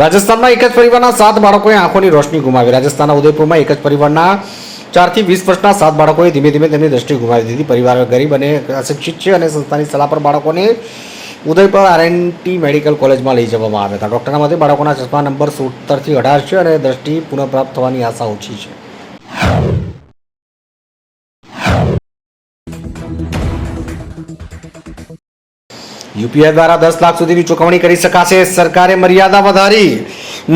રાજસ્થાનમાં એક જ પરિવારના 7 બાળકોએ આંખોની રોશની ગુમાવી. રાજસ્થાનના ઉદયપુરમાં એક જ પરિવારના 4 થી 20 વર્ષના 7 બાળકોએ ધીમે ધીમે તેમની દ્રષ્ટિ ગુમાવી દીધી. પરિવાર ગરીબ અને અશિક્ષિત છે અને સંસ્થાની સલાહ પર બાળકોને ઉદયપુર આરએનટી મેડિકલ કોલેજમાં લઈ જવામાં આવ્યા હતા. ડૉક્ટરના મતે બાળકોના ચશ્મા નંબર 17 થી 18 છે અને દ્રષ્ટિ પુનઃપ્રાપ્ત થવાની આશા ઓછી છે. યુપીઆઈ દ્વારા 10 લાખ સુધીની ચૂકવણી કરી શકાશે. સરકારે મર્યાદા વધારી.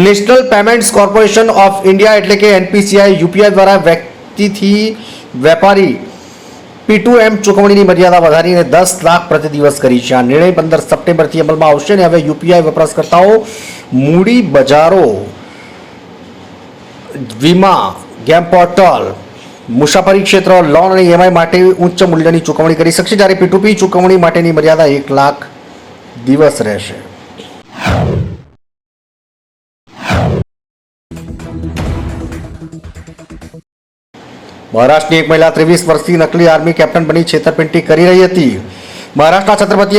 National payments corporation of India એટલે કે એનપીસીઆઈ યુપીઆઈ દ્વારા વ્યક્તિથી વેપારી P2M ચૂકવણીની મર્યાદા વધારીને 10 લાખ પ્રતિ દિવસ કરી છે. આ નિર્ણય 15 સપ્ટેમ્બરથી અમલમાં આવશે અને હવે યુપીઆઈ વપરાશકર્તાઓ મૂડી બજારો, વીમા, ગેમ પોર્ટલ, મુસાફરી ક્ષેત્ર, લોન અને EMI માટે ઉચ્ચ મૂલ્યની ચૂકવણી કરી શકશે, જ્યારે P2P ચૂકવણી માટેની મર્યાદા 1 લાખ દિવસ રહેશે. મહારાષ્ટ્રની એક મહિલા 23 વર્ષથી નકલી આર્મી કેપ્ટન બની છેતરપિંડી કરી રહી હતી. મહારાષ્ટ્રના છત્રપતિ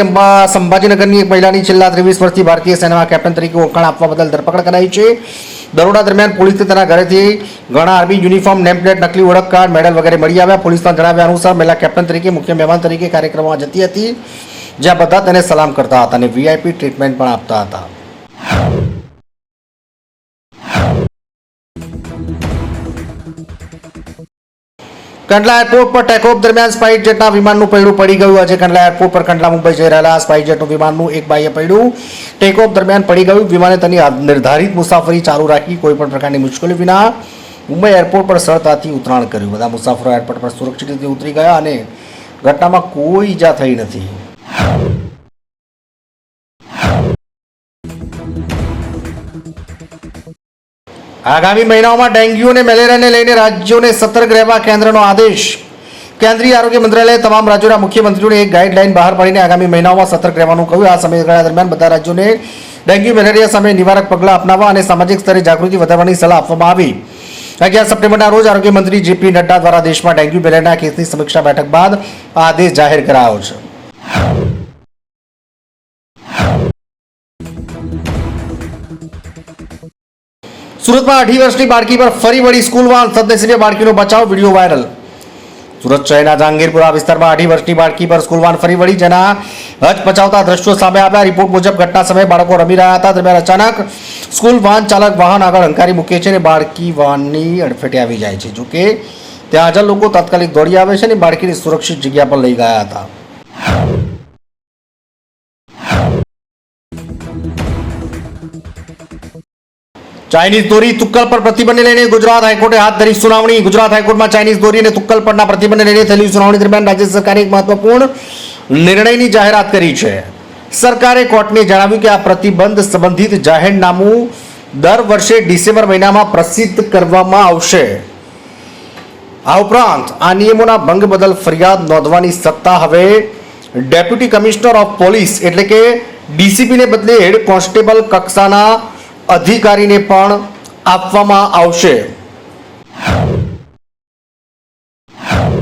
સંભાજીનગરની એક મહિલાની છેલ્લા 23 વર્ષથી ભારતીય સેનામાં કેપ્ટન તરીકે ઓળખાણ આપવા બદલ ધરપકડ કરાઈ છે. દરોડા દરમિયાન પોલીસને તેના ઘરેથી ઘણા આર્મી યુનિફોર્મ, નેમપ્લેટ, નકલી ઓળખ કાર્ડ, મેડલ વગેરે મળી આવ્યા. પોલીસના જણાવ્યા અનુસાર મહિલા કેપ્ટન તરીકે મુખ્ય મહેમાન તરીકે કાર્યક્રમમાં જતી હતી, જ્યાં બધા તેને સલામ કરતા હતા અને VIP ટ્રીટમેન્ટ પણ આપતા હતા. કંડલા એરપોર્ટ પર ટેકઓફ દરમિયાન સ્પાઇસ જેટના વિમાનનું પૈડું પડી ગયું. આજે કંડલા એરપોર્ટ પર કંડલા મુંબઈ જઈ રહેલા સ્પાઇસ જેટનું વિમાનનું એક બાહ્ય પૈડું ટેકઓફ દરમિયાન પડી ગયું. વિમાને તેની નિર્ધારિત મુસાફરી ચાલુ રાખી કોઈ પણ પ્રકારની મુશ્કેલી વિના મુંબઈ એરપોર્ટ પર સરળતાથી ઉતરાણ કર્યું. બધા મુસાફરો એરપોર્ટ પર સુરક્ષિત રીતે ઉતરી ગયા અને ઘટનામાં કોઈ ઈજા થઈ નથી. આગામી મહિનાઓમાં ડેન્ગ્યુ અને મેલેરિયાને લઈને રાજ્યોને સતર્ક રહેવા કેન્દ્રનો આદેશ. કેન્દ્રીય આરોગ્ય મંત્રાલયે તમામ રાજ્યોના મુખ્યમંત્રીઓને એક ગાઈડલાઈન બહાર પાડીને આગામી મહિનાઓમાં સતર્ક રહેવાનું કહ્યું. આ સમયગાળા દરમિયાન બધા રાજ્યોને ડેન્ગ્યુ મેલેરિયા સામે નિવારક પગલાં અપનાવવા અને સામાજિક સ્તરે જાગૃતિ વધારવાની સલાહ આપવામાં આવી. 11 સપ્ટેમ્બરના રોજ આરોગ્ય મંત્રી JP નડ્ડા દ્વારા દેશમાં ડેન્ગ્યુ મેલેરિયાના કેસની સમીક્ષા બેઠક બાદ આ આદેશ જાહેર કરાયો છે. સુરતમાં 18 વર્ષની બાળકી પર ફરી વળી સ્કૂલ વાન. સદનસીબે બાળકીનો બચાવ. Video viral. સુરત શહેરના જહાંગીરપુરા વિસ્તારમાં 18 વર્ષની બાળકી પર સ્કૂલ વાન ફરી વળી, જેના હચમચાવતા દ્રશ્યો સામે આવ્યા. રિપોર્ટ મુજબ ઘટના સમયે બાળકો રમી રહ્યા હતા. દરમિયાન અચાનક સ્કૂલ વાન ચાલક વાહન આગળ હંકારી મૂકે છે અને બાળકી વાનની અડફેટે આવી જાય છે. જોકે ત્યાં હાજર લોકો તાત્કાલિક દોડી આવે છે અને બાળકીને સુરક્ષિત જગ્યા પર લઈ ગયા હતા. ચાઇનીઝ દોરી તુક્કલ પર પ્રતિબંધને લઈને ગુજરાત હાઈકોર્ટે હાથ ધરી સુનાવણી. ગુજરાત હાઈકોર્ટમાં ચાઇનીઝ દોરી અને તુક્કલ પરના પ્રતિબંધને લઈને થયેલી સુનાવણી દરમિયાન રાજ્ય સરકારે એક મહત્વપૂર્ણ નિર્ણયની જાહેરાત કરી છે. સરકારે કોર્ટને જણાવ્યું કે આ પ્રતિબંધ સંબંધિત જાહેરનામું દર વર્ષે ડિસેમ્બર મહિનામાં પ્રસિદ્ધ કરવામાં આવશે. આ ઉપરાંત આ નિયમોના ભંગ બદલ ફરિયાદ નોંધવાની સત્તા હવે ડેપ્યુટી કમિશનર ઓફ પોલીસ એટલે કે DCPને બદલે હેડ કોન્સ્ટેબલ કક્ષાના અધિકારીને પણ આપવામાં આવશે.